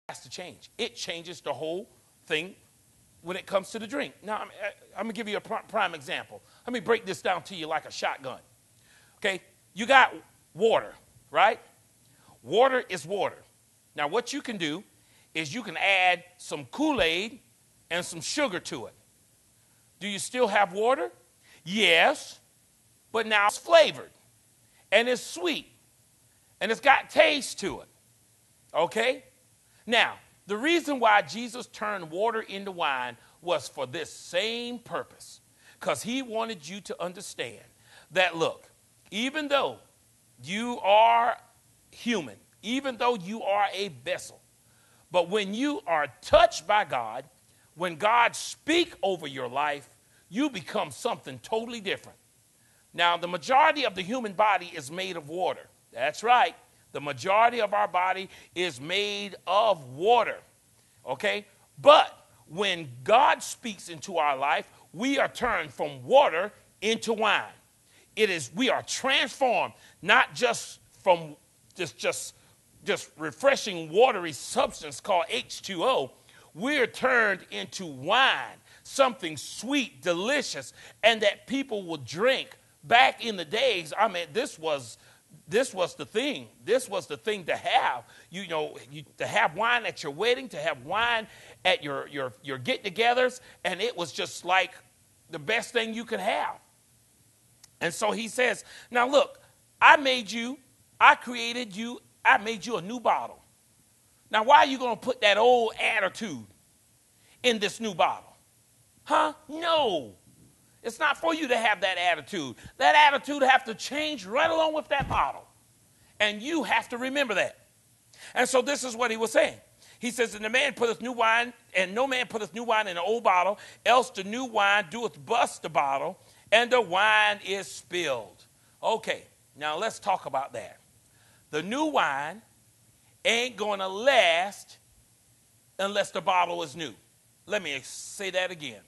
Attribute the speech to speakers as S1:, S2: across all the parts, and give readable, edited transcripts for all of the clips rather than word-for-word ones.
S1: has to change. It changes the whole thing when it comes to the drink. Now, I'm going to give you a prime example. Let me break this down to you like a shotgun. Okay, you got water, right? Water is water. Now, what you can do is you can add some Kool-Aid and some sugar to it. Do you still have water? Yes, but now it's flavored, and it's sweet, and it's got taste to it, okay? Now, the reason why Jesus turned water into wine was for this same purpose, because he wanted you to understand that, look, even though you are human, even though you are a vessel, but when you are touched by God, when God speaks over your life, you become something totally different. Now, the majority of the human body is made of water. That's right. The majority of our body is made of water. Okay? But when God speaks into our life, we are turned from water into wine. We are transformed, not just from just refreshing watery substance called H2O. We're turned into wine, something sweet, delicious, and that people will drink. Back in the days, I mean, this was the thing. This was the thing to have. To have wine at your wedding, to have wine at your get-togethers, and it was just like the best thing you could have. And so he says, now look, I made you, I created you, I made you a new bottle. Now, why are you going to put that old attitude in this new bottle? Huh? No. It's not for you to have that attitude. That attitude have to change right along with that bottle. And you have to remember that. And so this is what he was saying. He says, and the man putteth new wine, and no man putteth new wine in an old bottle, else the new wine doeth bust the bottle, and the wine is spilled. Okay, now let's talk about that. The new wine ain't going to last unless the bottle is new. Let me say that again.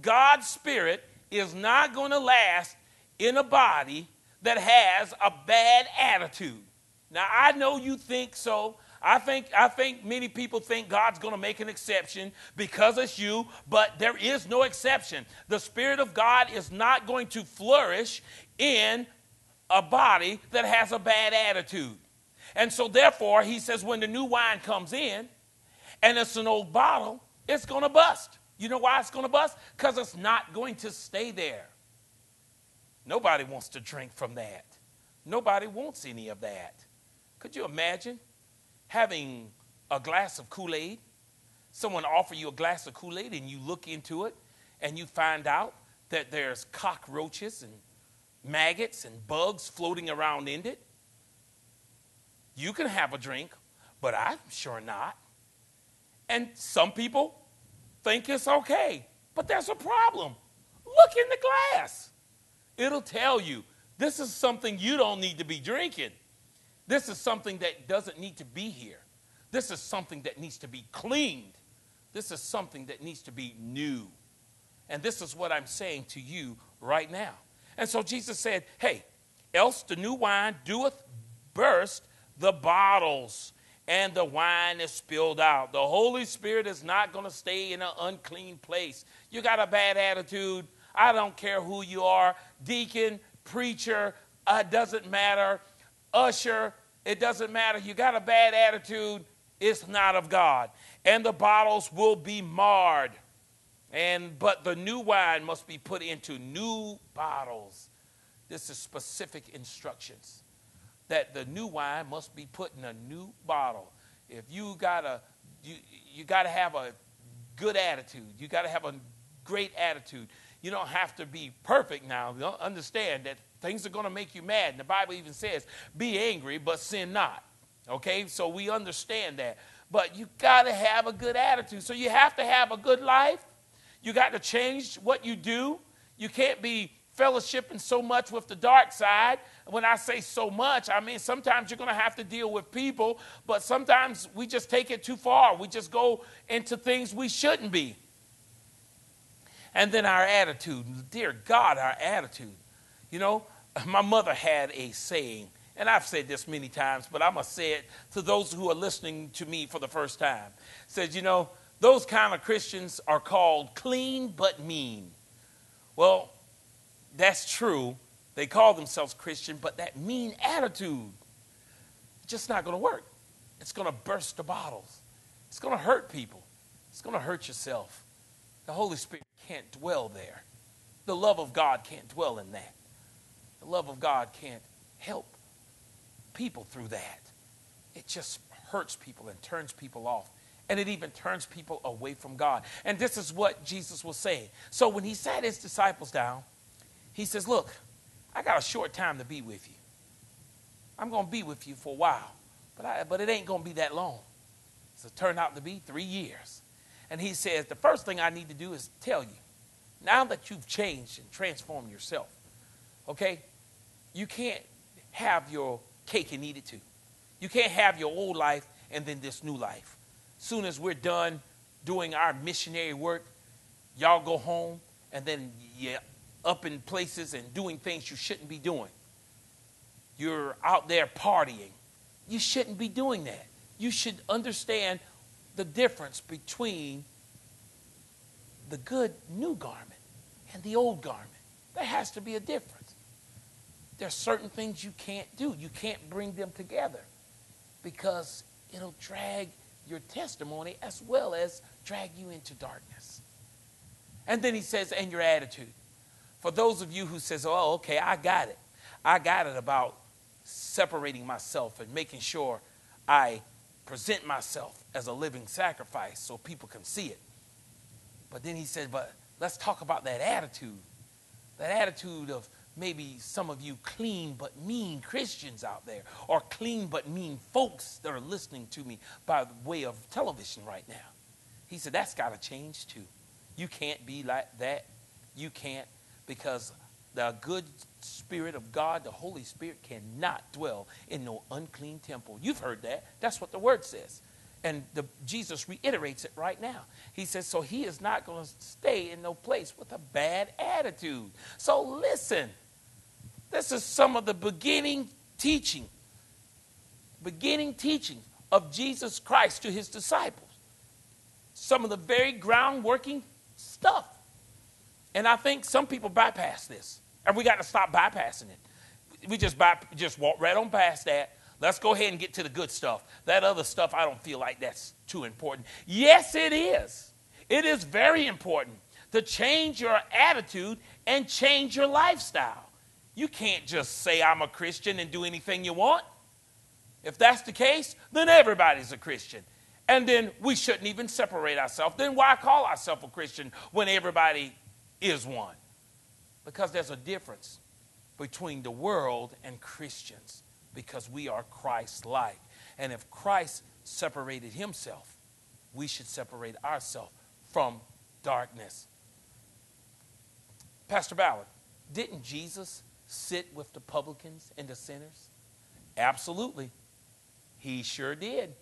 S1: God's Spirit is not going to last in a body that has a bad attitude. Now, I know you think so. I think many people think God's going to make an exception because it's you, but there is no exception. The Spirit of God is not going to flourish in a body that has a bad attitude. And so therefore, he says when the new wine comes in and it's an old bottle, it's going to bust. You know why it's going to bust? Because it's not going to stay there. Nobody wants to drink from that. Nobody wants any of that. Could you imagine having a glass of Kool-Aid? Someone offer you a glass of Kool-Aid and you look into it and you find out that there's cockroaches and maggots and bugs floating around in it. You can have a drink, but I'm sure not. And some people think it's okay, but there's a problem. Look in the glass. It'll tell you this is something you don't need to be drinking. This is something that doesn't need to be here. This is something that needs to be cleaned. This is something that needs to be new. And this is what I'm saying to you right now. And so Jesus said, hey, else the new wine doeth burst the bottles, and the wine is spilled out. The Holy Spirit is not going to stay in an unclean place. You got a bad attitude. I don't care who you are. Deacon, preacher, it doesn't matter. Usher, it doesn't matter. You got a bad attitude. It's not of God. And the bottles will be marred. But the new wine must be put into new bottles. This is specific instructions. That the new wine must be put in a new bottle. If you gotta have a good attitude. You gotta have a great attitude. You don't have to be perfect now. You understand that things are going to make you mad. And the Bible even says, be angry, but sin not. Okay, so we understand that. But you got to have a good attitude. So you have to have a good life. You got to change what you do. You can't be fellowshipping so much with the dark side. When I say so much, I mean sometimes you're going to have to deal with people, but sometimes we just take it too far. We just go into things we shouldn't be. And then our attitude, dear God, our attitude. You know, my mother had a saying, And I've said this many times, but I'm going to say it to those who are listening to me for the first time. Says, you know, those kind of Christians are called clean but mean. Well, that's true. They call themselves Christian, but that mean attitude, just not going to work. It's going to burst the bottles. It's going to hurt people. It's going to hurt yourself. The Holy Spirit can't dwell there. The love of God can't dwell in that. The love of God can't help people through that. It just hurts people and turns people off. And it even turns people away from God. And this is what Jesus was saying. So when he sat his disciples down, he says, look, I got a short time to be with you. I'm going to be with you for a while. But it ain't going to be that long. So it turned out to be 3 years. And he says, the first thing I need to do is tell you, now that you've changed and transformed yourself, okay, you can't have your cake and eat it too. You can't have your old life and then this new life. Soon as we're done doing our missionary work, y'all go home and then you're up in places and doing things you shouldn't be doing. You're out there partying. You shouldn't be doing that. You should understand the difference between the good new garment and the old garment. There has to be a difference. There's certain things you can't do. You can't bring them together because it'll drag your testimony as well as drag you into darkness. And then he says, and your attitude. For those of you who says, oh, okay, I got it. I got it about separating myself and making sure I present myself as a living sacrifice so people can see it. But then he said, but let's talk about that attitude. That attitude of maybe some of you clean but mean Christians out there, or clean but mean folks that are listening to me by way of television right now. He said, that's got to change too. You can't be like that. You can't, because the good Spirit of God, the Holy Spirit, cannot dwell in no unclean temple. You've heard that. That's what the word says. And Jesus reiterates it right now. He says, so he is not going to stay in no place with a bad attitude. So listen, this is some of the beginning teaching of Jesus Christ to his disciples. Some of the very groundworking stuff. And I think some people bypass this. And we got to stop bypassing it. We just walk right on past that. Let's go ahead and get to the good stuff. That other stuff, I don't feel like that's too important. Yes, it is. It is very important to change your attitude and change your lifestyle. You can't just say I'm a Christian and do anything you want. If that's the case, then everybody's a Christian. And then we shouldn't even separate ourselves. Then why call ourselves a Christian when everybody is one? Because there's a difference between the world and Christians, because we are Christ-like. And if Christ separated himself, we should separate ourselves from darkness. Pastor Ballard, didn't Jesus sit with the publicans and the sinners? Absolutely. He sure did.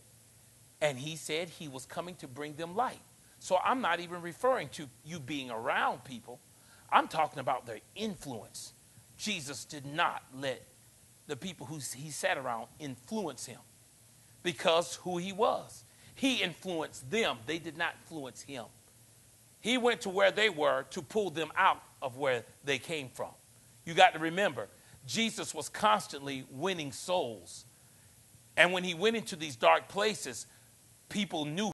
S1: And he said he was coming to bring them light. So I'm not even referring to you being around people. I'm talking about their influence. Jesus did not let the people who he sat around influence him, because who he was. He influenced them. They did not influence him. He went to where they were to pull them out of where they came from. You got to remember, Jesus was constantly winning souls. And when he went into these dark places, people knew